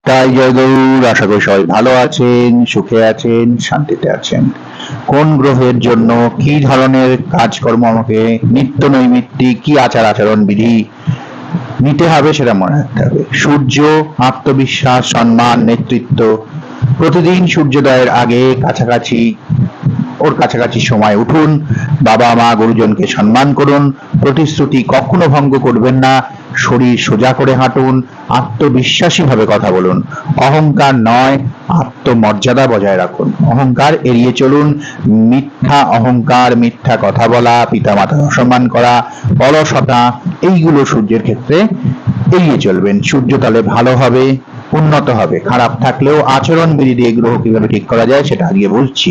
তাই জয় গৌর, আশা করি সবাই ভালো আছেন, সুখে আছেন, শান্তিতে আছেন। কোন গ্রহের জন্য কি ধরনের কাজকর্ম আমাকে নিত্য নৈমিত্তিক কি আচার আচরণ বিধি নিতে হবে সেটা মনে রাখতে হবে। সূর্য, আত্মবিশ্বাস, সম্মান, নেতৃত্ব। প্রতিদিন সূর্যোদয়ের আগে ওর কাছাকাছি সময় উঠুন, বাবা মা গুরুজনকে সম্মান করুন, প্রতিশ্রুতি কখনো ভঙ্গ করবেন না, শরীর সোজা করে হাঁটুন, আত্মবিশ্বাসী ভাবে কথা বলুন, অহংকার নয় আত্মমর্যাদা বজায় রাখুন, অহংকার এড়িয়ে চলুন, মিথ্যা অহংকার, মিথ্যা কথা বলা, পিতামাতার অসম্মান করা, অলসতা, এইগুলো সূর্যের ক্ষেত্রে এড়িয়ে চলবেন। সূর্য তাহলে ভালো হবে, উন্নত হবে। খারাপ থাকলেও আচরণ বিধি দিয়ে গ্রহ কিভাবে ঠিক করা যায় সেটা আগে বলছি।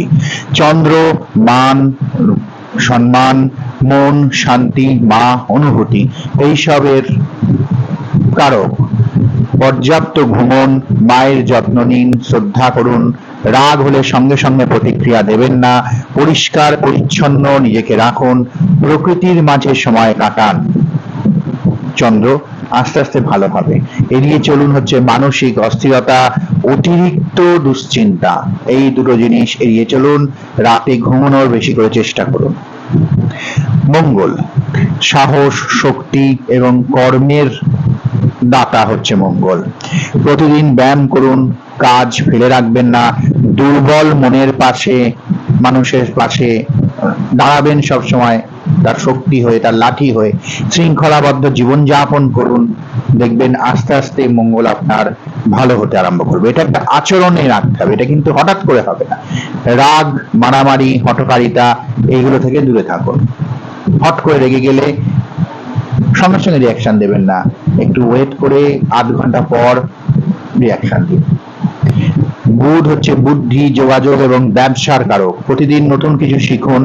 চন্দ্র, মান, সম্মান, মন, শান্তি, মা, অনুভূতি, এইসবের কারক। পর্যাপ্ত ঘুমন, মায়ের যত্ন নিন, শ্রদ্ধা করুন, রাগ হলে সঙ্গে সঙ্গে প্রতিক্রিয়া দেবেন না, পরিষ্কার পরিচ্ছন্ন নিজেকে রাখুন, প্রকৃতির মাঝে সময় কাটান। চন্দ্র আস্তে আস্তে ভালো হবে। এড়িয়ে চলুন হচ্ছে মানসিক অস্থিরতা, অতিরিক্ত দুশ্চিন্তা, এই দুটো জিনিস এড়িয়ে চলুন। রাতে ঘুমানোর বেশি করে চেষ্টা করুন। মঙ্গল সাহস, শক্তি এবং কর্মের দাতা হচ্ছে মঙ্গল। প্রতিদিন ব্যায়াম করুন, কাজ ফেলে রাখবেন না, দুর্বল মনের পাশে, মানুষের পাশে দাঁড়াবেন সব সময়, তার শক্তি হয়ে, তার লাঠি হয়ে। শৃঙ্খলাবদ্ধ জীবনযাপন করুন, দেখবেন আস্তে আস্তে মঙ্গল আপনার ভালো হতে আরম্ভ করবে। এটা একটা আচরণে রাখতে হবে, এটা কিন্তু হঠাৎ করে হবে না। রাগ, মারামারি, হঠকারিতা, এইগুলো থেকে দূরে থাকুন। হট করে রেগে গেলে সঙ্গে সঙ্গে রিয়াকশন দেবেন না, একটু ওয়েট করে আধ ঘন্টা পর রিয়াকশন দিন। বুধ হচ্ছে বুদ্ধি, যোগাযোগ এবং ব্যবসার কারক। প্রতিদিন নতুন কিছু শিখুন,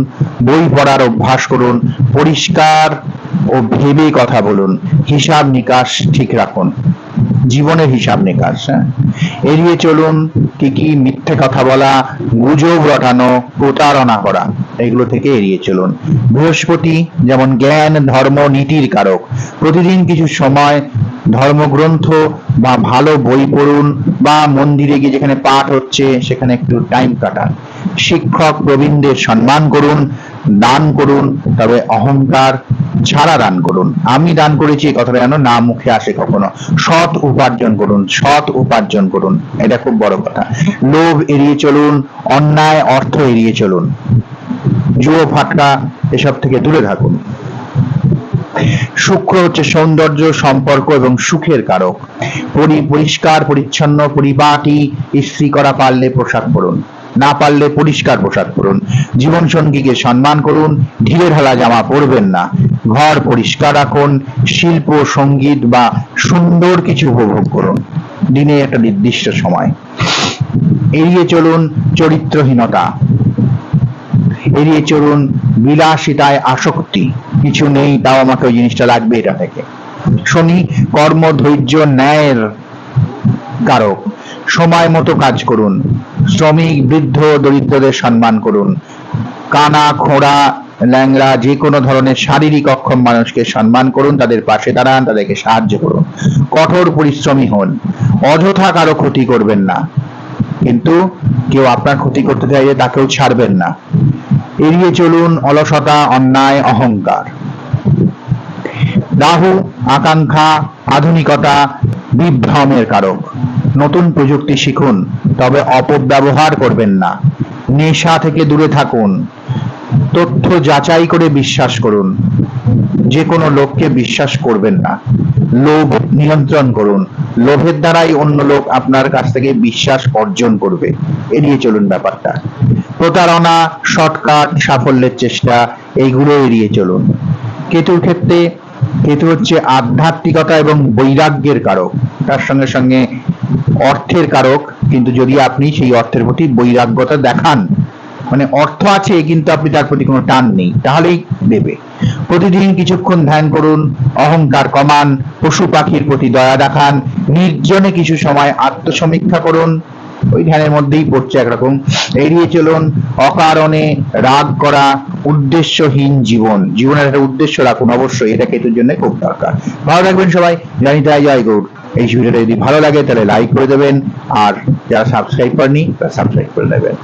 বই পড়ার অভ্যাস করুন, পরিষ্কার ও ভেবে কথা বলুন, হিসাব নিকাশ ঠিক রাখুন, জীবনের হিসাব নিকাশ। এড়িয়ে চলুন কি কি মিথ্যে কথা বলা, গুজব রটানো, প্রতারণা করা, এগুলো থেকে এড়িয়ে চলুন। বৃহস্পতি যেমন জ্ঞান, ধর্ম, নীতির কারক। প্রতিদিন কিছু সময় ধর্মগ্রন্থ বা ভালো বই পড়ুন, বা মন্দিরে গিয়ে যেখানে পাঠ হচ্ছে সেখানে একটু টাইম কাটান। শিক্ষক প্রবীণদের সম্মান করুন, দান করুন, তবে অহংকার ছাড়া দান করুন। আমি দান করেছি এই কথাটা যেন না মুখে আসে কখনো। সৎ উপার্জন করুন, সৎ উপার্জন করুন, এটা খুব বড় কথা। লোভ এড়িয়ে চলুন, অন্যায় অর্থ এড়িয়ে চলুন, জুয়ো ফাটকা এসব থেকে দূরে থাকুন। শুক্র হচ্ছে সৌন্দর্য, সম্পর্ক এবং সুখের কারক। পরিষ্কার পরিচ্ছন্ন পরিপাটি ইস্ত্রি করা পারলে পোশাক পরুন, না পারলে পরিষ্কার পোশাক পরুন। জীবন সঙ্গীকে সম্মান করুন, ঢিলে ঢালা জামা পরবেন না। ঘর পরিষ্কার রাখুন, শিল্প, সঙ্গীত বা সুন্দর কিছু উপভোগ করুন দিনে একটা নির্দিষ্ট সময়। এড়িয়ে চলুন চরিত্রহীনতা, এড়িয়ে চলুন বিলাসিতায় আসক্তি, কিছু নেই তাও আমাকে ওই জিনিসটা লাগবে, এটা থেকে। শনি কর্ম, ধৈর্য, ন্যায়ের কারক। সময় মতো কাজ করুন, শ্রমিক, বৃদ্ধ, দরিদ্রদের সম্মান করুন, কানা, খোঁড়া, ল্যাংড়া, যে কোনো ধরনের শারীরিক অক্ষম মানুষকে সম্মান করুন, তাদের পাশে দাঁড়ান, তাদেরকে সাহায্য করুন। কঠোর পরিশ্রমী হন, অযথা কারো ক্ষতি করবেন না, কিন্তু কেউ আপনার ক্ষতি করতে চাইলে তাকেও ছাড়বেন না। এড়িয়ে চলুন অলসতা, অন্যায়, অহংকার। রাহু আকাঙ্ক্ষা, আধুনিকতা, বিভ্রমের কারক। নতুন প্রযুক্তি শিখুন, তবে অপব্যবহার করবেন না। নেশা থেকে দূরে থাকুন, তথ্য যাচাই করে বিশ্বাস করুন, যে কোনো লোককে বিশ্বাস করবেন না। লোভ নিয়ন্ত্রণ করুন, লোভের দ্বারাই অন্য লোক আপনার কাছ থেকে বিশ্বাস অর্জন করবে, এড়িয়ে চলুন ব্যাপারটা। প্রতারণা, শর্টকাট, সাফল্যের চেষ্টা, এইগুলো এড়িয়ে চলুন। কেতুর ক্ষেত্রে কেতু হচ্ছে আধ্যাত্মিকতা এবং বৈরাগ্যের কারক, তার সঙ্গে সঙ্গে অর্থের কারক, কিন্তু যদি আপনি সেই অর্থের প্রতি বৈরাগ্যতা দেখান, মানে অর্থ আছে কিন্তু আপনি তার প্রতি কোনো টান নেই, তাহলেই দেবে। প্রতিদিন কিছুক্ষণ ধ্যান করুন, অহংকার কমান, পশু পাখির প্রতি দয়া দেখান, নির্জনে কিছু সময় আত্মসমীক্ষা করুন, ওই ধ্যানের মধ্যেই পড়ছে একরকম। এড়িয়ে চলুন অকারণে রাগ করা, উদ্দেশ্যহীন জীবন, জীবনের একটা উদ্দেশ্য রাখুন অবশ্যই, এটা কেতুর জন্য খুব দরকার। ভালো থাকবেন সবাই, জানি তাই জয় গৌর। এই ভিডিওটা যদি ভালো লাগে তাহলে লাইক করে দেবেন, আর যারা সাবস্ক্রাইব করেনি তারা সাবস্ক্রাইব করে নেবেন।